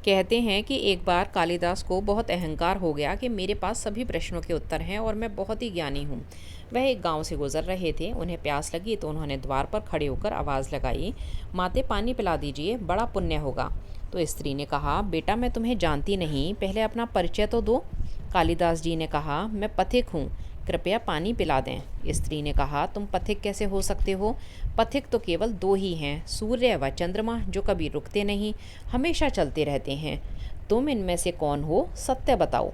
कहते हैं कि एक बार कालिदास को बहुत अहंकार हो गया कि मेरे पास सभी प्रश्नों के उत्तर हैं और मैं बहुत ही ज्ञानी हूँ। वह एक गांव से गुजर रहे थे। उन्हें प्यास लगी तो उन्होंने द्वार पर खड़े होकर आवाज़ लगाई, माते पानी पिला दीजिए, बड़ा पुण्य होगा। तो स्त्री ने कहा, बेटा मैं तुम्हें जानती नहीं, पहले अपना परिचय तो दो। कालिदास जी ने कहा, मैं पथिक हूँ, कृपया पानी पिला दें। स्त्री ने कहा, तुम पथिक कैसे हो सकते हो? पथिक तो केवल दो ही हैं, सूर्य व चंद्रमा, जो कभी रुकते नहीं, हमेशा चलते रहते हैं। तुम इनमें से कौन हो, सत्य बताओ।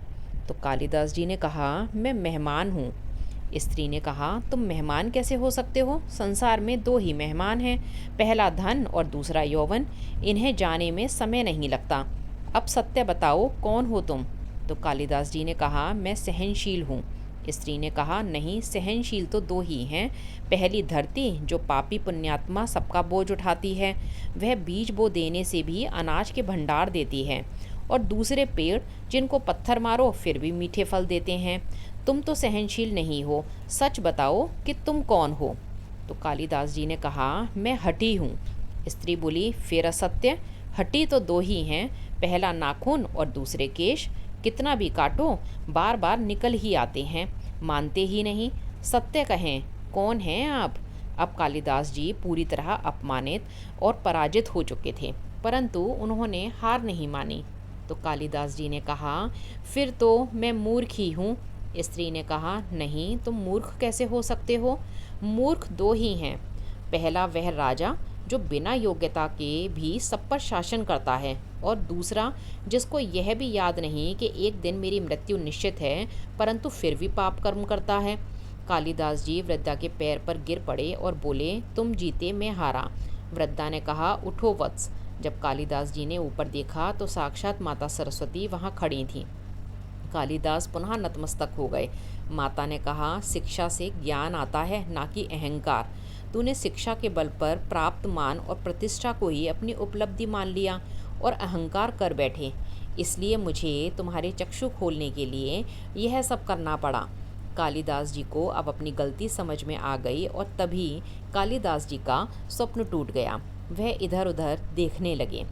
तो कालिदास जी ने कहा, मैं मेहमान हूँ। स्त्री ने कहा, तुम मेहमान कैसे हो सकते हो? संसार में दो ही मेहमान हैं, पहला धन और दूसरा यौवन। इन्हें जाने में समय नहीं लगता। अब सत्य बताओ, कौन हो तुम? तो कालिदास जी ने कहा, मैं सहनशील हूँ। स्त्री ने कहा, नहीं, सहनशील तो दो ही हैं। पहली धरती, जो पापी पुण्यात्मा सबका बोझ उठाती है, वह बीज बो देने से भी अनाज के भंडार देती है। और दूसरे पेड़, जिनको पत्थर मारो फिर भी मीठे फल देते हैं। तुम तो सहनशील नहीं हो, सच बताओ कि तुम कौन हो? तो कालिदास जी ने कहा, मैं हठी हूँ। स्त्री बोली, फिर असत्य? हटी तो दो ही हैं, पहला नाखून और दूसरे केश। कितना भी काटो बार बार निकल ही आते हैं, मानते ही नहीं। सत्य कहें, कौन हैं आप? अब कालिदास जी पूरी तरह अपमानित और पराजित हो चुके थे, परंतु उन्होंने हार नहीं मानी। तो कालिदास जी ने कहा, फिर तो मैं मूर्ख ही हूँ। स्त्री ने कहा, नहीं, तुम मूर्ख कैसे हो सकते हो? मूर्ख दो ही हैं, पहला वह राजा जो बिना योग्यता के भी सब पर शासन करता है, और दूसरा जिसको यह भी याद नहीं कि एक दिन मेरी मृत्यु निश्चित है, परंतु फिर भी पाप कर्म करता है। कालिदास जी वृद्धा के पैर पर गिर पड़े और बोले, तुम जीते, मैं हारा। वृद्धा ने कहा, उठो वत्स। जब कालिदास जी ने ऊपर देखा तो साक्षात माता सरस्वती वहाँ खड़ी थीं। कालिदास पुनः नतमस्तक हो गए। माता ने कहा, शिक्षा से ज्ञान आता है, ना कि अहंकार। तूने शिक्षा के बल पर प्राप्त मान और प्रतिष्ठा को ही अपनी उपलब्धि मान लिया और अहंकार कर बैठे। इसलिए मुझे तुम्हारे चक्षु खोलने के लिए यह सब करना पड़ा। कालिदास जी को अब अपनी गलती समझ में आ गई और तभी कालिदास जी का स्वप्न टूट गया। वह इधर उधर देखने लगे।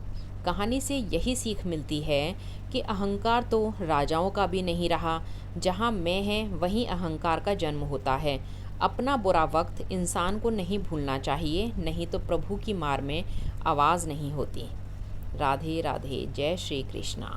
कहानी से यही सीख मिलती है कि अहंकार तो राजाओं का भी नहीं रहा। जहाँ मैं है वहीं अहंकार का जन्म होता है। अपना बुरा वक्त इंसान को नहीं भूलना चाहिए, नहीं तो प्रभु की मार में आवाज़ नहीं होती। राधे राधे, जय श्री कृष्णा।